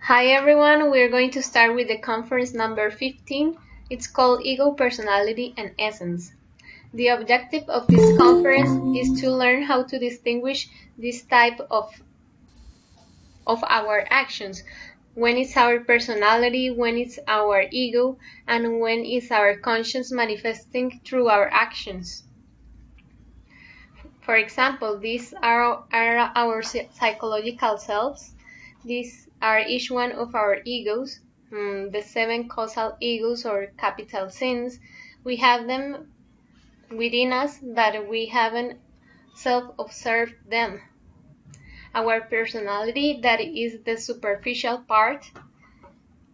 Hi everyone, we're going to start with the conference number 15. It's called Ego, Personality, and Essence. The objective of this conference is to learn how to distinguish this type of our actions. When it's our personality, when it's our ego, and when it's our conscience manifesting through our actions. For example, these are our psychological selves. These are each one of our egos, the 7 causal egos or capital sins. We have them within us, but we haven't self-observed them. Our personality, that is the superficial part,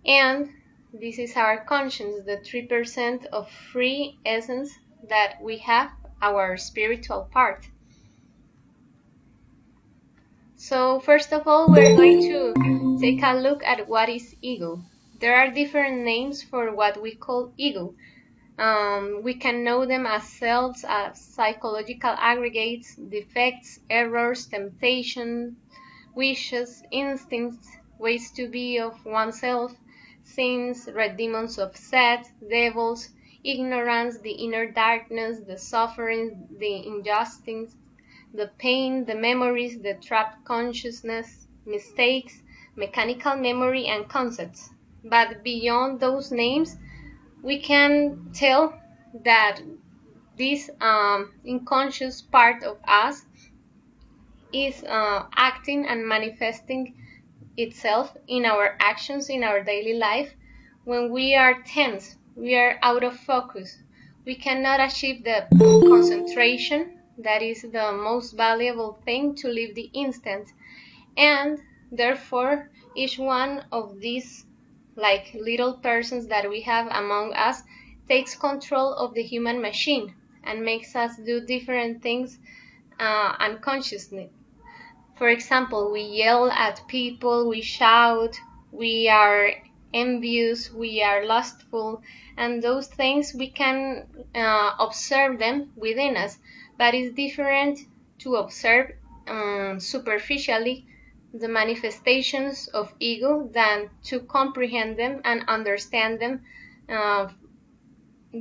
and this is our conscience, the 3% of free essence that we have, our spiritual part. So first of all, we're going to take a look at what is ego. There are different names for what we call ego. We can know them as selves, as psychological aggregates, defects, errors, temptation, wishes, instincts, ways to be of oneself, sins, red demons of Seth, devils, ignorance, the inner darkness, the suffering, the injustice, the pain, the memories, the trapped consciousness, mistakes, mechanical memory, and concepts. But beyond those names, we can tell that this unconscious part of us is acting and manifesting itself in our actions in our daily life. When we are tense, we are out of focus, we cannot achieve the concentration that is the most valuable thing to live the instant, and therefore each one of these like little persons that we have among us takes control of the human machine and makes us do different things unconsciously. For example, we yell at people, we shout, we are envious, we are lustful, and those things we can observe them within us. But it's different to observe superficially the manifestations of ego than to comprehend them and understand them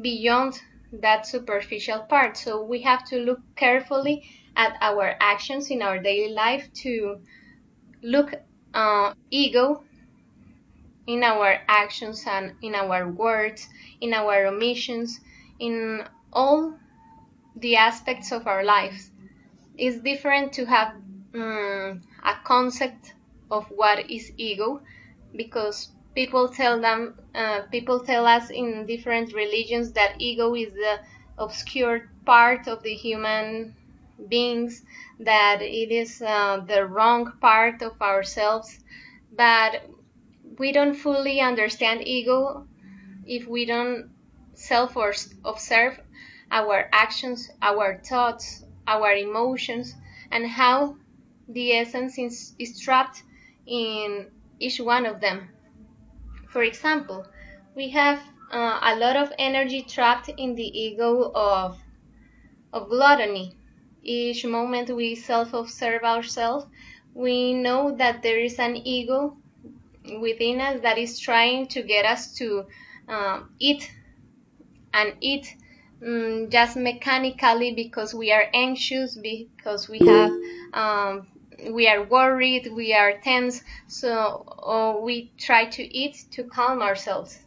beyond that superficial part. So we have to look carefully at our actions in our daily life to look ego in our actions and in our words, in our omissions, in all the aspects of our lives. It's different to have a concept of what is ego, because people tell us in different religions that ego is the obscure part of the human beings, that it is the wrong part of ourselves. But we don't fully understand ego if we don't self-observe our actions, our thoughts, our emotions, and how the essence is trapped in each one of them. For example, we have a lot of energy trapped in the ego of gluttony. Each moment we self-observe ourselves, we know that there is an ego within us that is trying to get us to eat and eat just mechanically, because we are anxious, because we are worried, we are tense, so we try to eat to calm ourselves.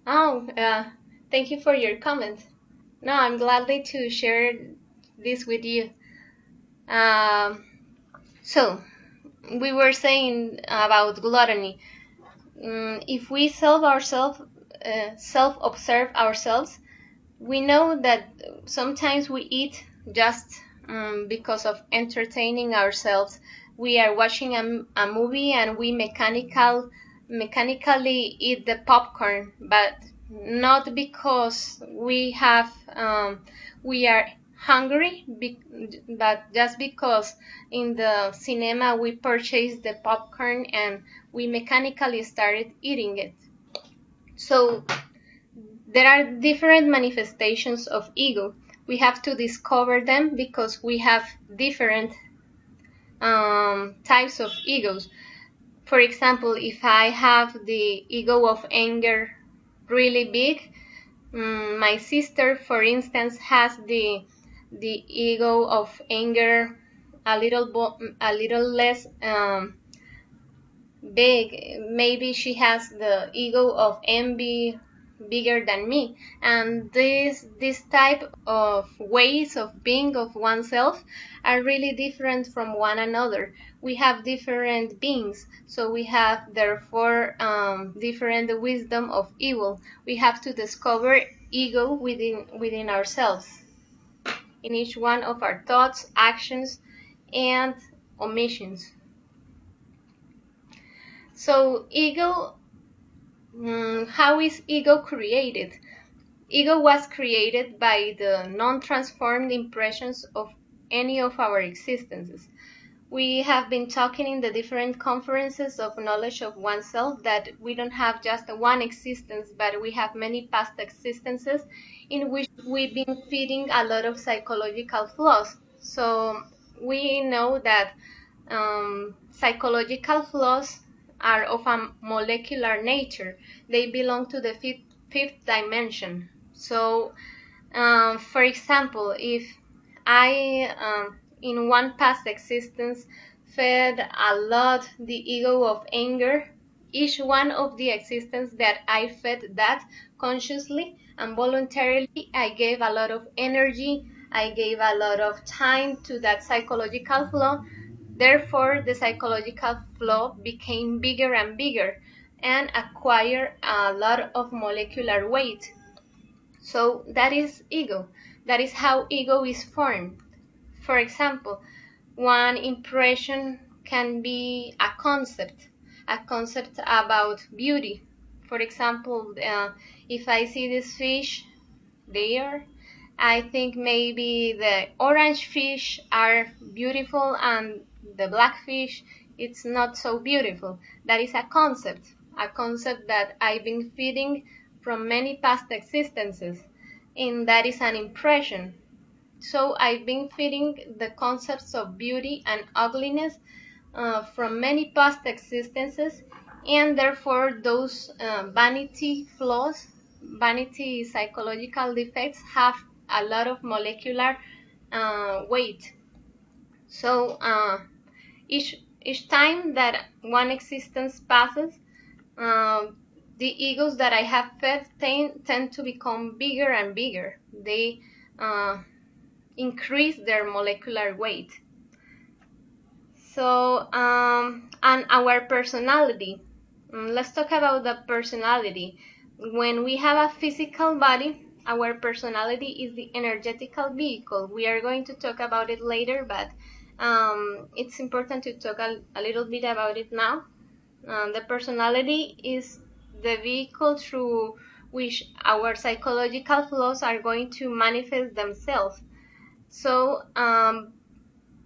Thank you for your comment. No, I'm gladly to share this with you. So we were saying about gluttony. If we self-observe ourselves, we know that sometimes we eat just because of entertaining ourselves. We are watching a movie and we mechanically eat the popcorn, but not because we are hungry, but just because in the cinema we purchased the popcorn and we mechanically started eating it. So there are different manifestations of ego. We have to discover them because we have different types of egos. For example, if I have the ego of anger really big, my sister, for instance, has the ego of anger a little less big. Maybe she has the ego of envy bigger than me, and this type of ways of being of oneself are really different from one another. We have different beings, so we have therefore different wisdom of evil. We have to discover ego within ourselves, in each one of our thoughts, actions, and omissions. So ego, how is ego created? Ego was created by the non-transformed impressions of any of our existences. We have been talking in the different conferences of knowledge of oneself that we don't have just one existence, but we have many past existences in which we've been feeding a lot of psychological flaws. So we know that psychological flaws are of a molecular nature. They belong to the fifth dimension. So, for example, if I, in one past existence, fed a lot the ego of anger, each one of the existence that I fed that consciously and voluntarily, I gave a lot of energy, I gave a lot of time to that psychological flaw. Therefore, the psychological flaw became bigger and bigger and acquired a lot of molecular weight. So that is ego. That is how ego is formed. For example, one impression can be a concept about beauty. For example, if I see this fish there, I think maybe the orange fish are beautiful and the black fish it's not so beautiful. That is a concept that I've been feeding from many past existences, and that is an impression. So I've been feeding the concepts of beauty and ugliness from many past existences, and therefore those vanity flaws, vanity psychological defects have a lot of molecular weight. So each time that one existence passes, the egos that I have fed tend to become bigger and bigger. They increase their molecular weight. So, and our personality. Let's talk about the personality. When we have a physical body, our personality is the energetical vehicle. We are going to talk about it later, but it's important to talk a little bit about it now. The personality is the vehicle through which our psychological flaws are going to manifest themselves. So,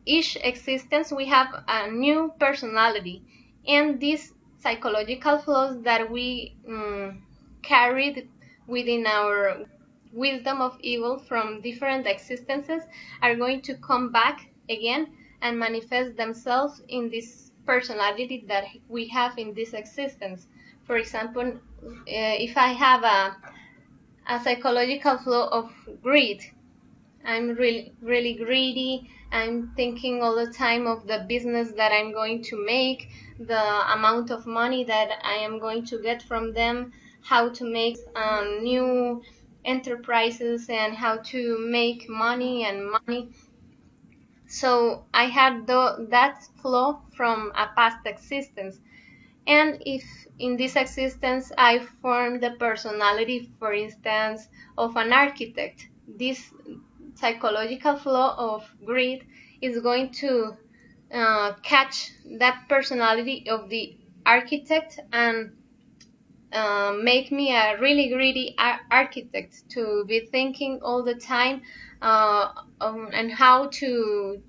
each existence we have a new personality, and these psychological flaws that we carried within our wisdom of evil from different existences are going to come back again and manifest themselves in this personality that we have in this existence. For example, if I have a psychological flaw of greed, I'm really greedy. I'm thinking all the time of the business that I'm going to make, the amount of money that I am going to get from them, how to make new enterprises and how to make money and money. So I had that flow from a past existence. And if in this existence I form the personality, for instance, of an architect, this psychological flaw of greed is going to catch that personality of the architect and make me a really greedy architect, to be thinking all the time and how to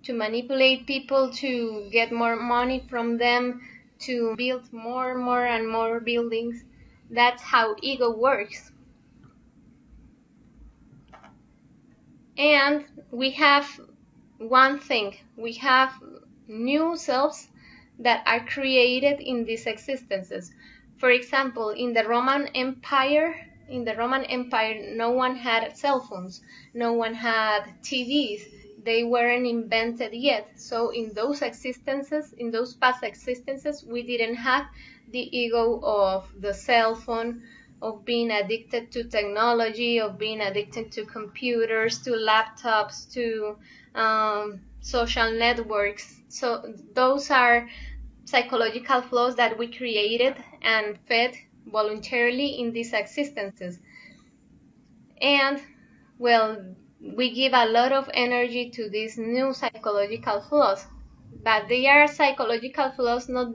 manipulate people to get more money from them, to build more and more buildings. That's how ego works. And we have one thing, we have new selves that are created in these existences. For example, in the Roman Empire, no one had cell phones, no one had TVs, they weren't invented yet. So in those existences, in those past existences, we didn't have the ego of the cell phone, of being addicted to technology, of being addicted to computers, to laptops, to social networks. So those are psychological flaws that we created and fed voluntarily in these existences. And well, we give a lot of energy to these new psychological flaws, but they are psychological flaws not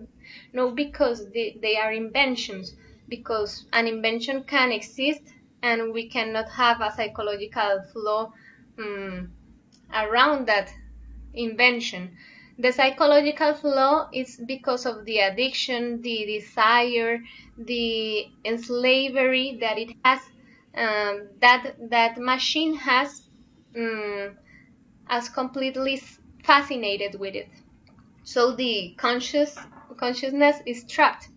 because they are inventions, because an invention can exist and we cannot have a psychological flaw around that invention. The psychological flaw is because of the addiction, the desire, the slavery that it has, that machine has, as completely fascinated with it. So the consciousness is trapped.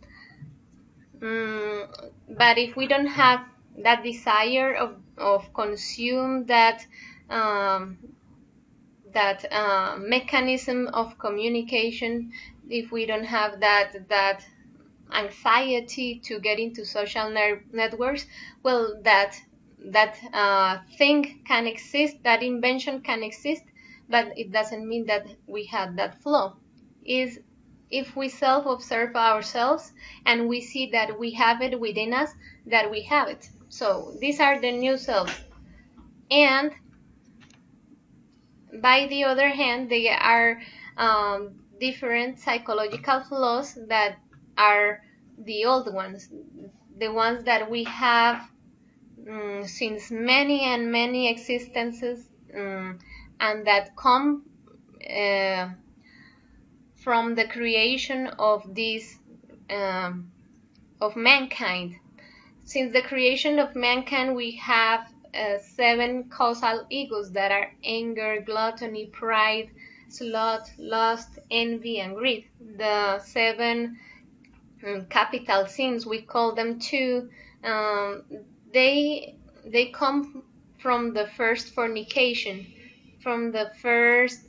But if we don't have that desire of consume um, that mechanism of communication, if we don't have that anxiety to get into social networks, well, that thing can exist, that invention can exist, but it doesn't mean that we have that flaw. Is if we self-observe ourselves and we see that we have it within us, that we have it. So these are the new selves. And by the other hand, there are different psychological flaws that are the old ones, the ones that we have since many and many existences, and that come from the creation of this of mankind. Since the creation of mankind, we have 7 causal egos that are anger, gluttony, pride, sloth, lust, envy, and greed. The 7 capital sins, we call them too. They come from the first fornication, from the first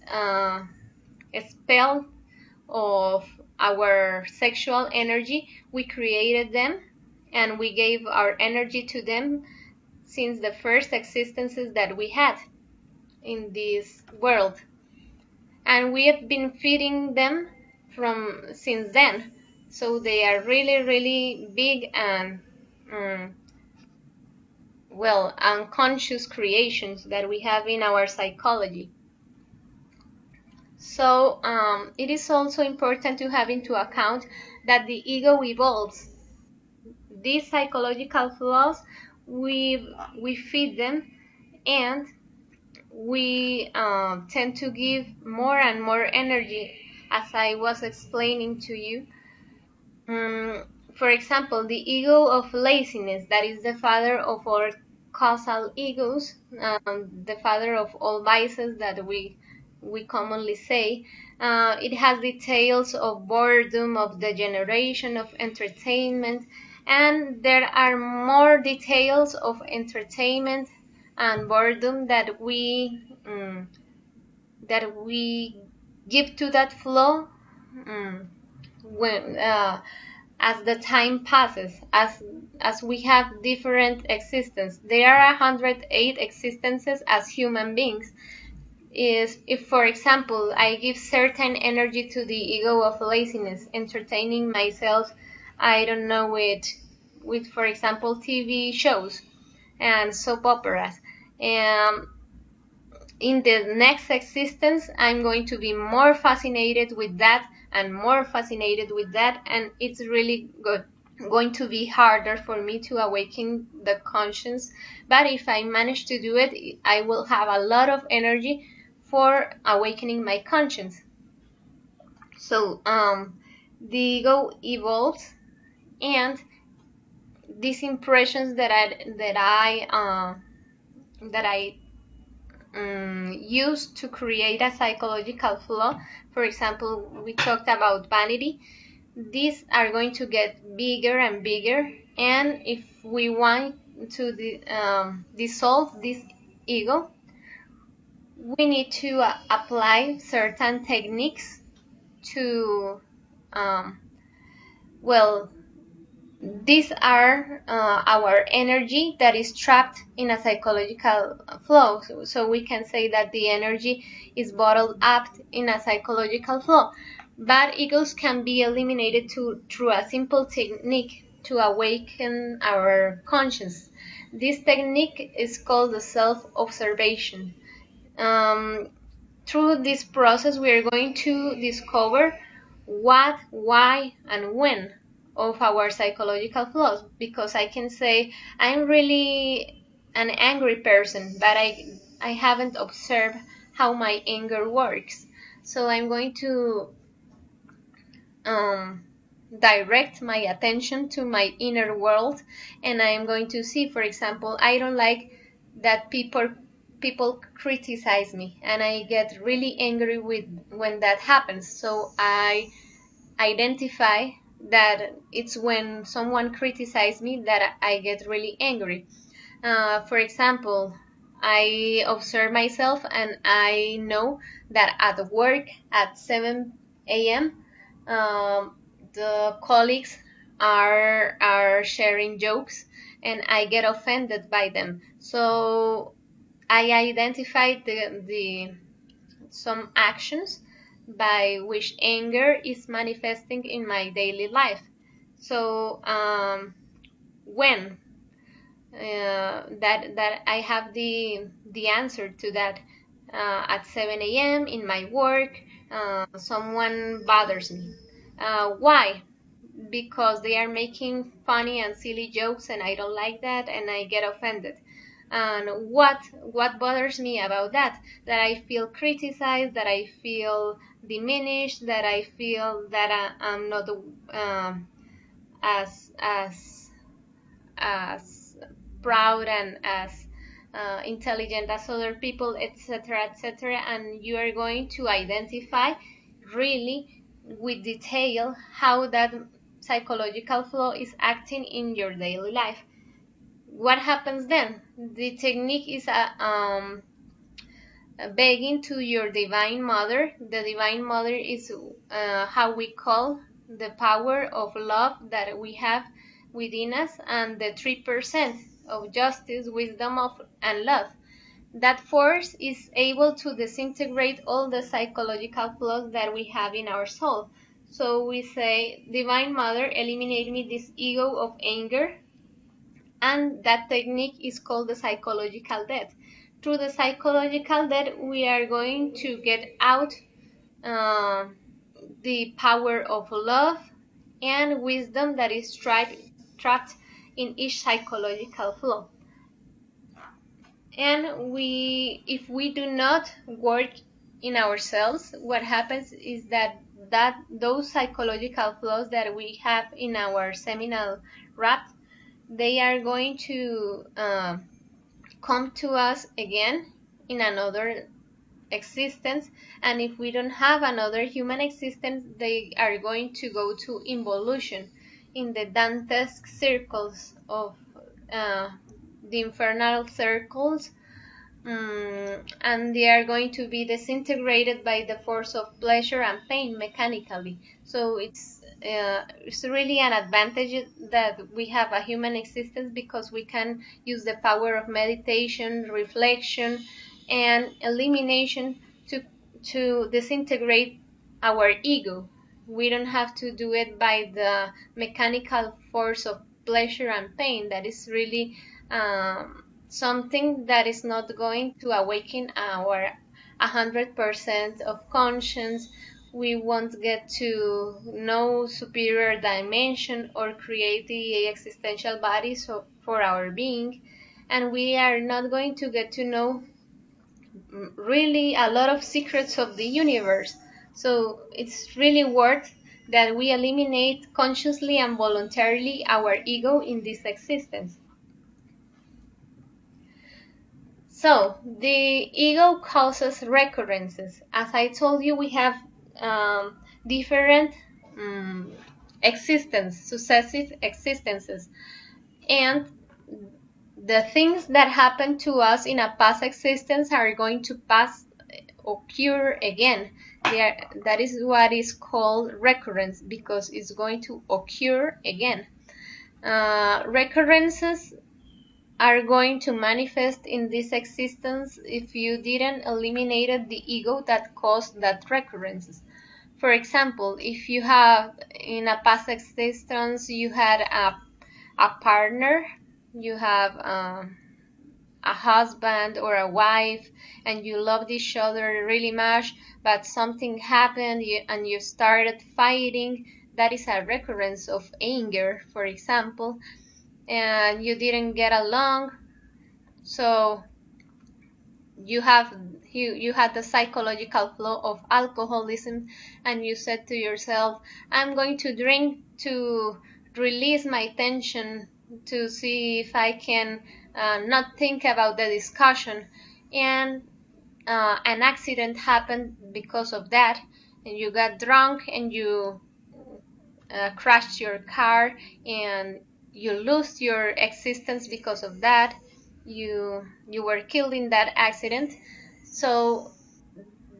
spell of our sexual energy. We created them and we gave our energy to them since the first existences that we had in this world, and we have been feeding them from since then. So they are really, really big and well, unconscious creations that we have in our psychology. So it is also important to have into account that the ego evolves. These psychological flaws, we feed them, and we tend to give more and more energy, as I was explaining to you. For example, the ego of laziness, that is the father of all causal egos, the father of all vices that we commonly say. It has details of boredom, of degeneration, of entertainment, and there are more details of entertainment and boredom that we give to that flow when as the time passes, as we have different existences. There are 108 existences as human beings. Is if, for example, I give certain energy to the ego of laziness, entertaining myself, I don't know, with for example TV shows and soap operas, and in the next existence I'm going to be more fascinated with that and more fascinated with that, and it's really going to be harder for me to awaken the conscience. But if I manage to do it, I will have a lot of energy for awakening my conscience. So the ego evolves, and these impressions that I used to create a psychological flaw. For example, we talked about vanity. These are going to get bigger and bigger, and if we want to dissolve this ego, we need to apply certain techniques to um, well, these are our energy that is trapped in a psychological flow. So we can say that the energy is bottled up in a psychological flow. Bad egos can be eliminated through a simple technique to awaken our conscience. This technique is called the self-observation. Um, Through this process, we are going to discover what, why, and when of our psychological flaws. Because I can say I'm really an angry person, but I haven't observed how my anger works. So I'm going to um, direct my attention to my inner world, and I am going to see, for example, I don't like that people criticize me, and I get really angry with when that happens. So I identify that it's when someone criticizes me that I get really angry. For example, I observe myself and I know that at work at 7 a.m. The colleagues are sharing jokes and I get offended by them. So I identified the some actions by which anger is manifesting in my daily life. So when that I have the answer to that. At 7 a.m. in my work, someone bothers me. Why? Because they are making funny and silly jokes, and I don't like that, and I get offended. And what bothers me about that? That I feel criticized, that I feel diminished, that I feel that I'm not as as proud and as intelligent as other people, etc., etc. And you are going to identify really with detail how that psychological flow is acting in your daily life. What happens then? The technique is begging to your divine mother. The divine mother is how we call the power of love that we have within us, and the 3% of justice, wisdom, and love. That force is able to disintegrate all the psychological flaws that we have in our soul. So we say, Divine Mother, eliminate me this ego of anger, and that technique is called the psychological death. Through the psychological death, we are going to get out uh, the power of love and wisdom that is trapped in each psychological flow. And if we do not work in ourselves, what happens is that those psychological flaws that we have in our seminal raft, they are going to come to us again in another existence, and if we don't have another human existence, they are going to go to involution in the Dantesque circles of uh, the infernal circles, and they are going to be disintegrated by the force of pleasure and pain mechanically. So it's really an advantage that we have a human existence, because we can use the power of meditation, reflection, and elimination to disintegrate our ego. We don't have to do it by the mechanical force of pleasure and pain. That is really something that is not going to awaken our 100% of conscience. We won't get to know superior dimension or create the existential bodies for our being, and we are not going to get to know really a lot of secrets of the universe. So it's really worth that we eliminate consciously and voluntarily our ego in this existence. So the ego causes recurrences. As I told you, we have different successive existences, and the things that happen to us in a past existence are going to occur again. That is what is called recurrence, because it's going to occur again. Recurrences are going to manifest in this existence if you didn't eliminate the ego that caused that recurrences. For example, if you have in a past existence you had a partner, you have a husband or a wife, and you loved each other really much, but something happened and you started fighting, that is a recurrence of anger, for example, and you didn't get along, so you had the psychological flow of alcoholism, and you said to yourself, I'm going to drink to release my tension, to see if I can not think about the discussion, and an accident happened because of that, and you got drunk and you crashed your car, and you lost your existence because of that. You were killed in that accident. So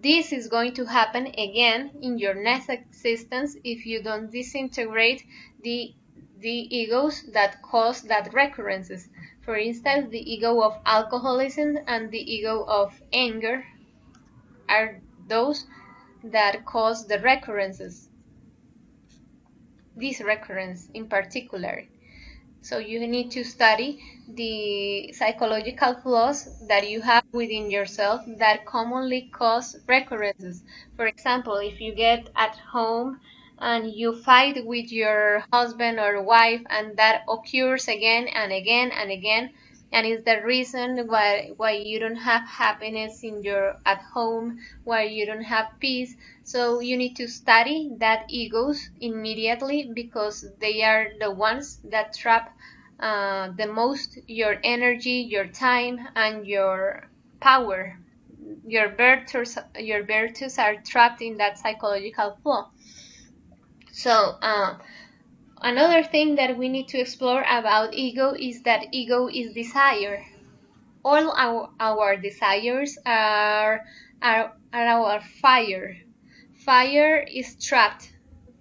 this is going to happen again in your next existence if you don't disintegrate the egos that cause that recurrences. For instance, the ego of alcoholism and the ego of anger are those that cause the recurrences, this recurrence in particular. So you need to study the psychological flaws that you have within yourself that commonly cause recurrences. For example, if you get at home and you fight with your husband or wife, and that occurs again and again and again, and is the reason why you don't have happiness in your at home, why you don't have peace. So you need to study that egos immediately, because they are the ones that trap the most your energy, your time, and your power. Your virtues are trapped in that psychological flaw. So another thing that we need to explore about ego is that ego is desire. All our desires are our fire. Fire is trapped.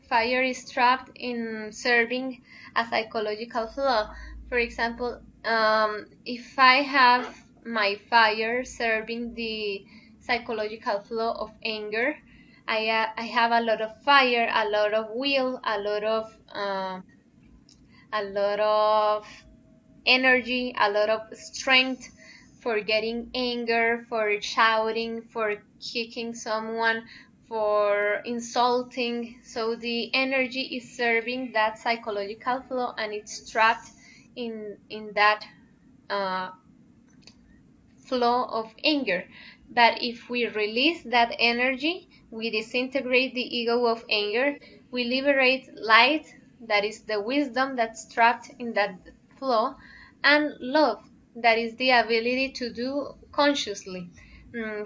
Fire is trapped in serving a psychological flaw. For example, if I have my fire serving the psychological flaw of anger, I have a lot of fire, a lot of will, a lot of energy, a lot of strength for getting anger, for shouting, for kicking someone, for insulting. So the energy is serving that psychological flow, and it's trapped in that flow of anger. But if we release that energy, we disintegrate the ego of anger, we liberate light, that is the wisdom that's trapped in that flow, and love, that is the ability to do consciously.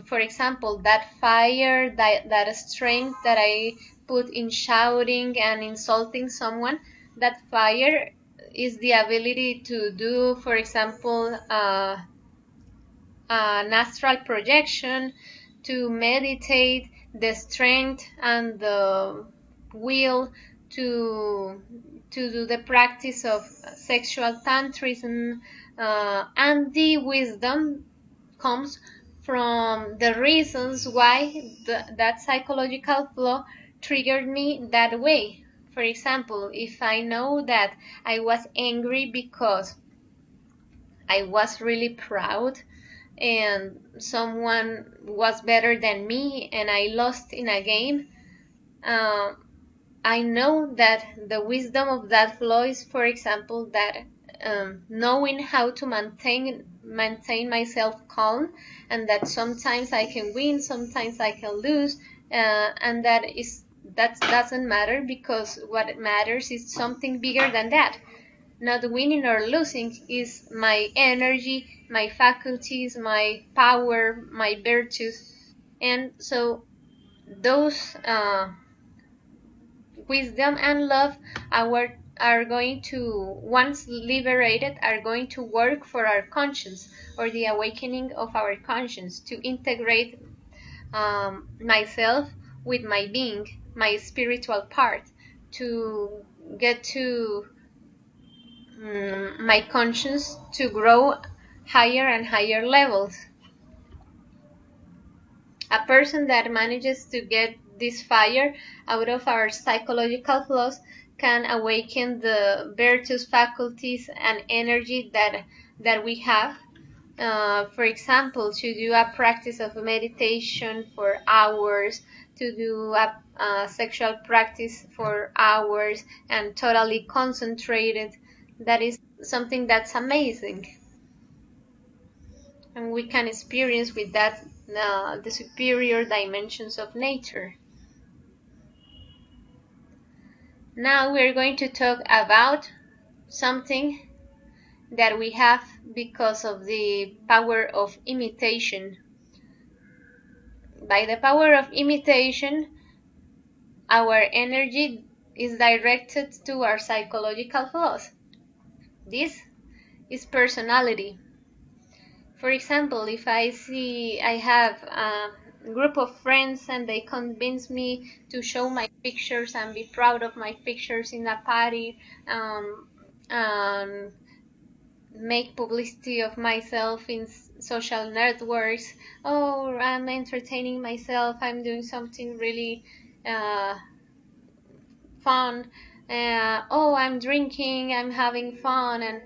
For example, that fire, that strength that I put in shouting and insulting someone, that fire is the ability to do, for example, an astral projection, to meditate, the strength and the will to do the practice of sexual tantrism, and the wisdom comes from the reasons why that psychological flow triggered me that way. For example, if I know that I was angry because I was really proud and someone was better than me and I lost in a game, I know that the wisdom of that flow is, for example, that knowing how to maintain myself calm, and that sometimes I can win, sometimes I can lose, and that doesn't matter, because what matters is something bigger than that. not winning or losing, is my energy, my faculties, my power, my virtues. And so those wisdom and love are going to, once liberated, are going to work for our conscience, or the awakening of our conscience, to integrate myself with my being, my spiritual part, to get to my conscience to grow higher and higher levels. A person that manages to get this fire out of our psychological flaws can awaken the virtuous faculties and energy that we have. For example, to do a practice of meditation for hours, to do a sexual practice for hours and totally concentrated. That is something that's amazing. And we can experience with that the superior dimensions of nature. Now we're going to talk about something that we have because of the power of imitation. By the power of imitation, our energy is directed to our psychological flaws. This is personality. For example, if I have a group of friends and they convince me to show my pictures and be proud of my pictures in a party, and make publicity of myself in social networks. Oh, I'm entertaining myself, I'm doing something really fun. Oh, I'm drinking, I'm having fun, and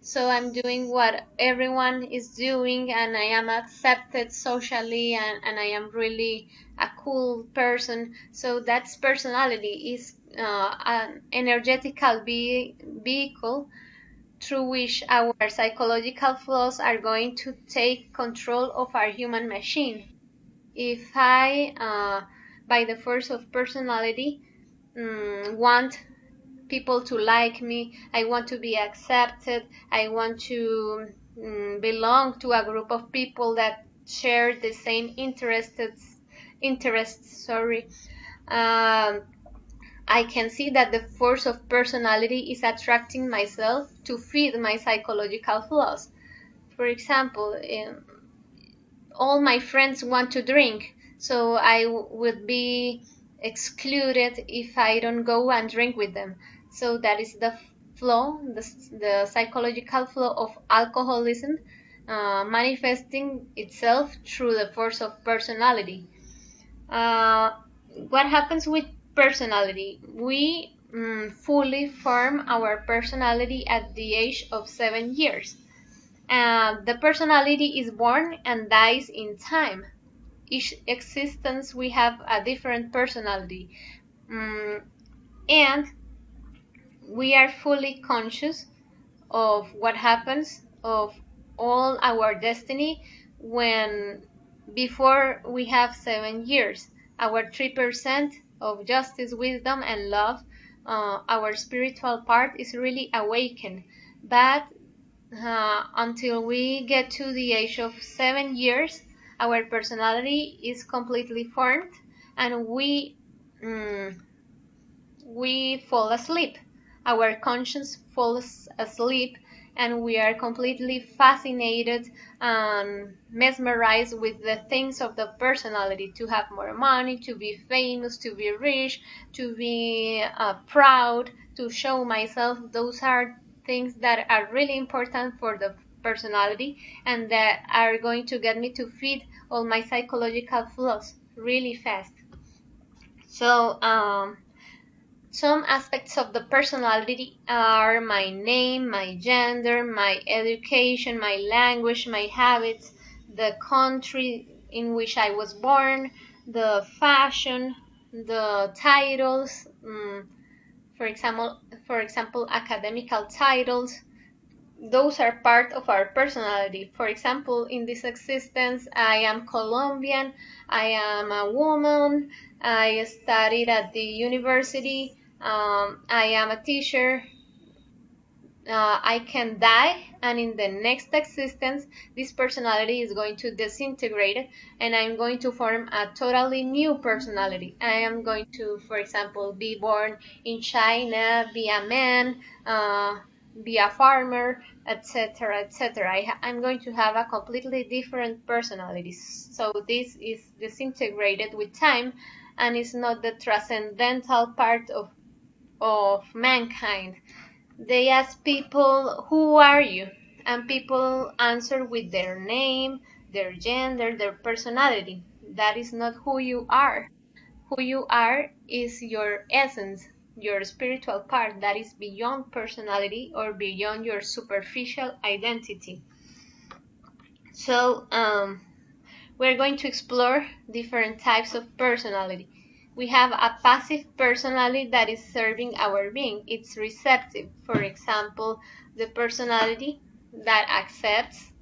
so I'm doing what everyone is doing, and I am accepted socially, and I am really a cool person. So that's personality, is an energetical vehicle through which our psychological flaws are going to take control of our human machine. If I, by the force of personality, want people to like me, I want to be accepted, I want to belong to a group of people that share the same interests, I can see that the force of personality is attracting myself to feed my psychological flaws. For example, all my friends want to drink, so I would be excluded if I don't go and drink with them. So that is the flaw, the psychological flaw of alcoholism, manifesting itself through the force of personality. What happens with personality? We fully form our personality at the age of 7 years. The personality is born and dies in time. Each existence we have a different personality. And we are fully conscious of what happens, of all our destiny, when before we have 7 years. Our 3% of justice, wisdom, and love, our spiritual part is really awakened. But until we get to the age of 7 years, our personality is completely formed, and we fall asleep. Our conscience falls asleep, and we are completely fascinated and mesmerized with the things of the personality: to have more money, to be famous, to be rich, to be proud, to show myself. Those are things that are really important for the personality, and that are going to get me to feed all my psychological flaws really fast. So some aspects of the personality are my name, my gender, my education, my language, my habits, the country in which I was born, the fashion, the titles, for example, academical titles. Those are part of our personality. For example, in this existence, I am Colombian, I am a woman, I studied at the university, I am a teacher, I can die, and in the next existence, this personality is going to disintegrate, and I'm going to form a totally new personality. I am going to, for example, be born in China, be a man, be a farmer, etc., etc. I'm going to have a completely different personality. So this is disintegrated with time, and is not the transcendental part of mankind. They ask people, who are you? And people answer with their name, their gender, their personality. That is not who you are. Who you are is your essence, your spiritual part that is beyond personality or beyond your superficial identity. So, we're going to explore different types of personality. We have a passive personality that is serving our being. It's receptive. For example, the personality that accepts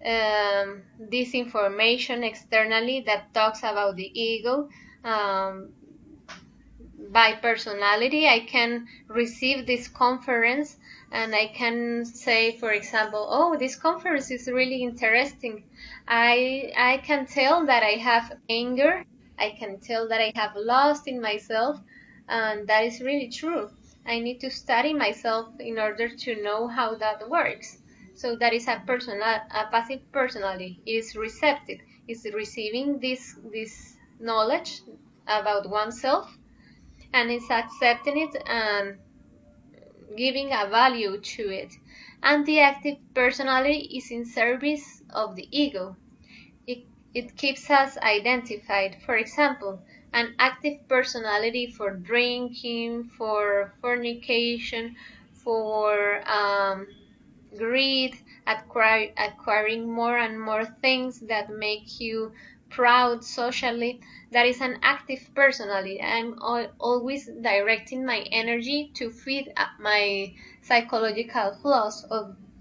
this information externally, that talks about the ego. Um, by personality, I can receive this conference and I can say, for example, oh, this conference is really interesting. I can tell that I have anger. I can tell that I have lost in myself, and that is really true. I need to study myself in order to know how that works. So that is a passive personality. It is receptive. It's receiving this knowledge about oneself, and it's accepting it and giving a value to it. And the active personality is in service of the ego. It, it keeps us identified. For example, an active personality for drinking, for fornication, for greed, acquiring more and more things that make you proud socially. That is an active personality. I'm always directing my energy to feed my psychological flaws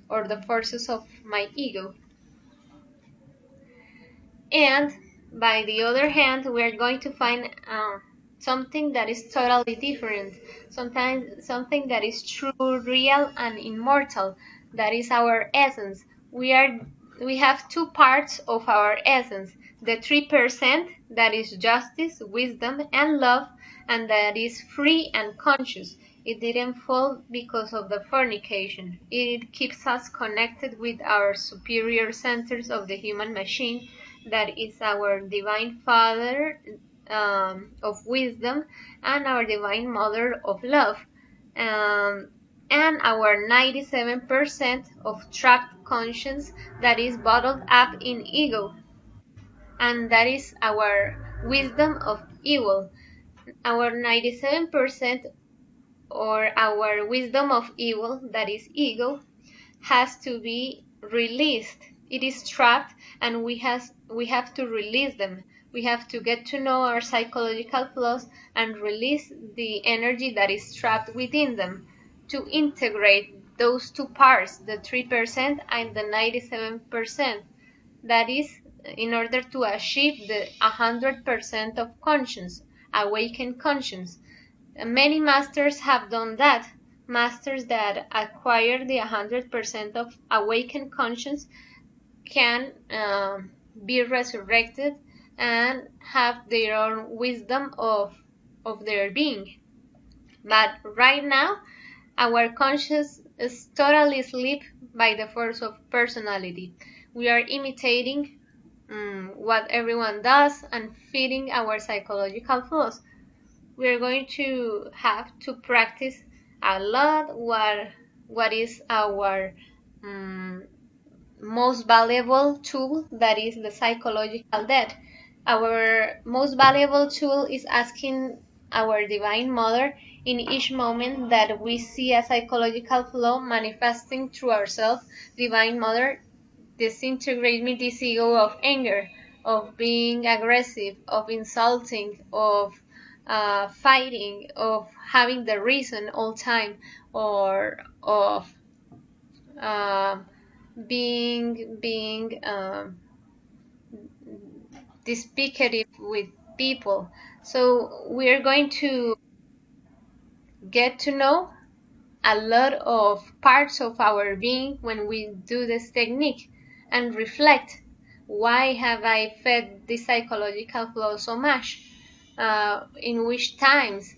or the forces of my ego. And by the other hand, we're going to find something that is totally different, sometimes something that is true, real, and immortal. That is our essence. We have two parts of our essence: the 3% that is justice, wisdom, and love, and that is free and conscious. It didn't fall because of the fornication. It keeps us connected with our superior centers of the human machine, that is our Divine Father of wisdom, and our Divine Mother of love, um, and our 97% of trapped conscience that is bottled up in ego, and that is our wisdom of evil. Our 97% or our wisdom of evil, that is ego, has to be released. It is trapped, and we have to release them. We have to get to know our psychological flaws and release the energy that is trapped within them, to integrate those two parts, the 3% and the 97%. That is, in order to achieve the 100% of conscience, awakened conscience. Many masters have done that. Masters that acquire the 100% of awakened conscience can be resurrected and have their own wisdom of their being. But right now, our conscience is totally asleep by the force of personality. We are imitating what everyone does and feeding our psychological flaws. We're going to have to practice a lot what is our most valuable tool, that is the psychological debt. Our most valuable tool is asking our Divine Mother in each moment that we see a psychological flaw manifesting through ourselves: Divine Mother, disintegrate me this ego of anger, of being aggressive, of insulting, of fighting, of having the reason all time, or of uh, being despicable with people. So we're going to get to know a lot of parts of our being when we do this technique and reflect, why have I fed this psychological flow so much? In which times?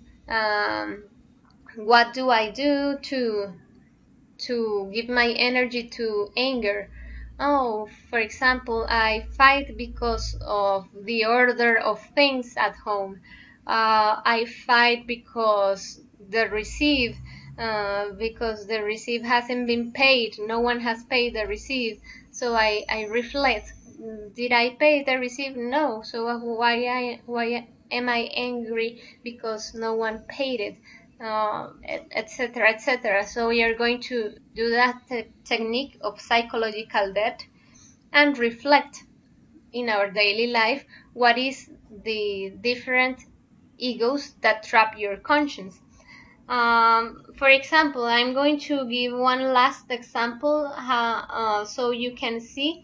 What do I do to give my energy to anger? Oh, for example, I fight because of the order of things at home. I fight because the receive hasn't been paid. No one has paid the receive. So I reflect. Did I pay the receive? No. So why am I angry because no one paid it? Etc., etc. So we are going to do that technique of psychological debt and reflect in our daily life what is the different egos that trap your conscience. For example, I'm going to give one last example so you can see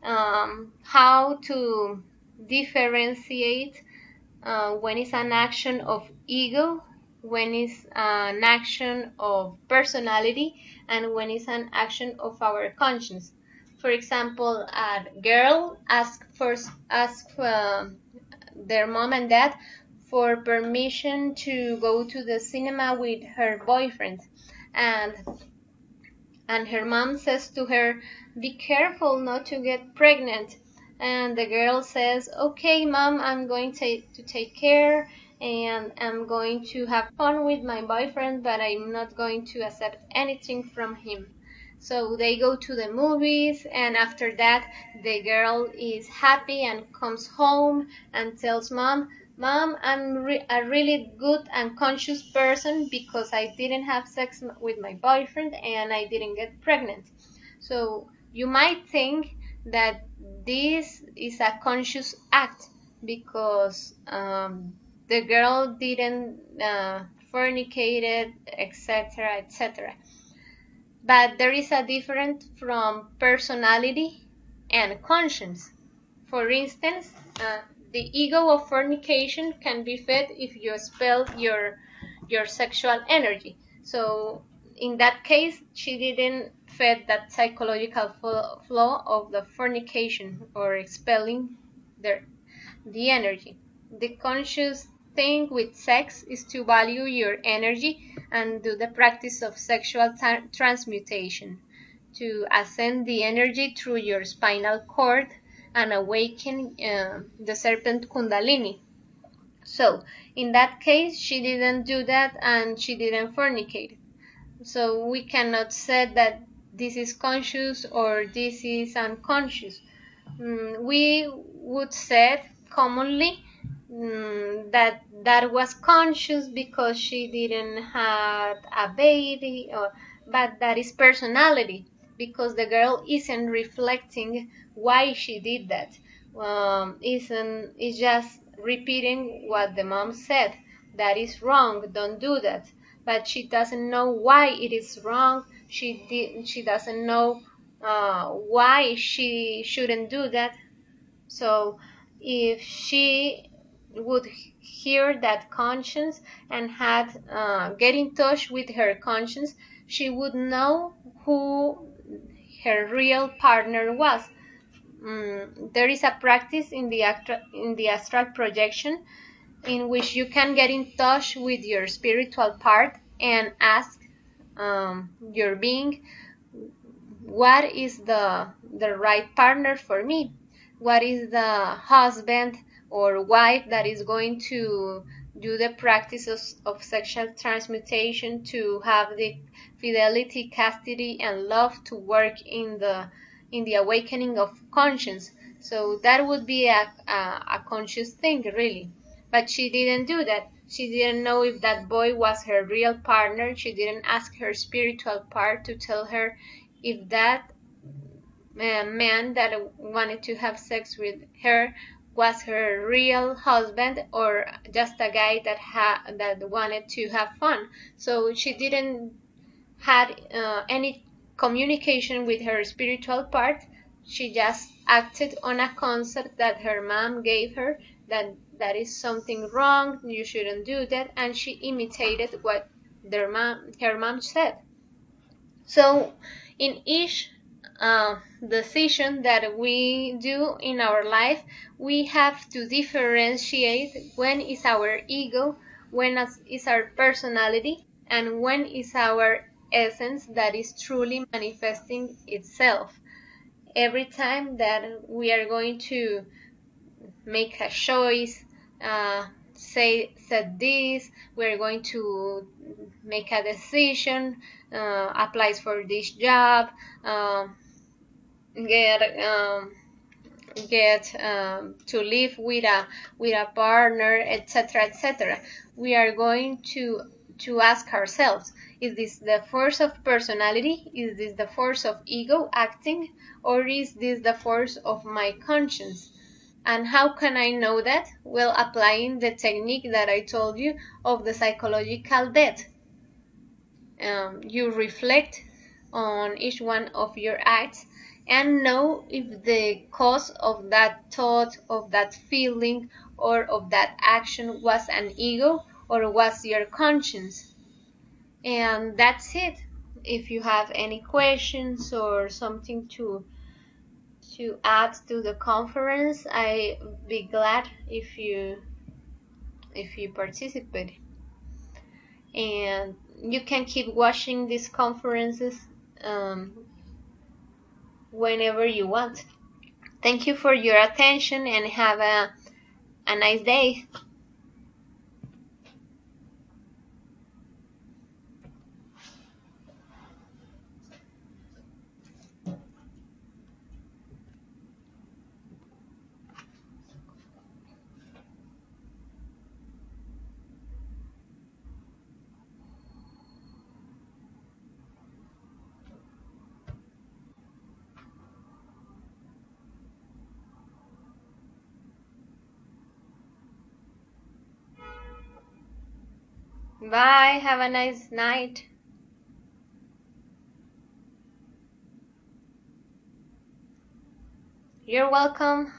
how to differentiate when it's an action of ego, when it's an action of personality, and when it's an action of our conscience. For example, a girl asks their mom and dad for permission to go to the cinema with her boyfriend, and her mom says to her, "Be careful not to get pregnant." And the girl says, "Okay, mom, I'm going to take care and I'm going to have fun with my boyfriend, but I'm not going to accept anything from him." So they go to the movies, and after that, the girl is happy and comes home and tells mom, "Mom, I'm a really good and conscious person because I didn't have sex with my boyfriend and I didn't get pregnant." So you might think that this is a conscious act because the girl didn't fornicate, etc., etc. But there is a difference from personality and conscience. For instance, the ego of fornication can be fed if you expel your sexual energy. So in that case, she didn't fed that psychological flow of the fornication or expelling the energy. The conscious thing with sex is to value your energy and do the practice of sexual transmutation, to ascend the energy through your spinal cord and awaken the serpent kundalini. So in that case, she didn't do that and she didn't fornicate. So we cannot say that this is conscious or this is unconscious. We would say commonly that was conscious because she didn't have a baby, but that is personality because the girl isn't reflecting why she did that. Isn't is just repeating what the mom said. That is wrong. Don't do that. But she doesn't know why it is wrong. She doesn't know why she shouldn't do that. So if she would hear that conscience and had get in touch with her conscience, she would know who her real partner was. There is a practice in the astral projection in which you can get in touch with your spiritual part and ask your being, what is the right partner for me? What is the husband or wife that is going to do the practice of sexual transmutation, to have the fidelity, chastity, and love to work in the awakening of conscience? So that would be a conscious thing, really. But she didn't do that. She didn't know if that boy was her real partner. She didn't ask her spiritual part to tell her if that man that wanted to have sex with her was her real husband or just a guy that wanted to have fun. So she didn't had any communication with her spiritual part. She just acted on a concept that her mom gave her, that is something wrong, you shouldn't do that, and she imitated her mom said. So in each decision that we do in our life, we have to differentiate when is our ego, when is our personality, and when is our essence that is truly manifesting itself. Every time that we are going to make a choice, said this, we're going to make a decision, applies for this job, get to live with a partner, etc., etc. We are going to ask ourselves: is this the force of personality? Is this the force of ego acting, or is this the force of my conscience? And how can I know that? Well, applying the technique that I told you of the psychological debt. You reflect on each one of your acts and know if the cause of that thought, of that feeling, or of that action was an ego or was your conscience. And that's it. If you have any questions or something to add to the conference, I'd be glad if you participate. And you can keep watching these conferences um, whenever you want. Thank you for your attention and have a nice day. Bye. Have a nice night. You're welcome.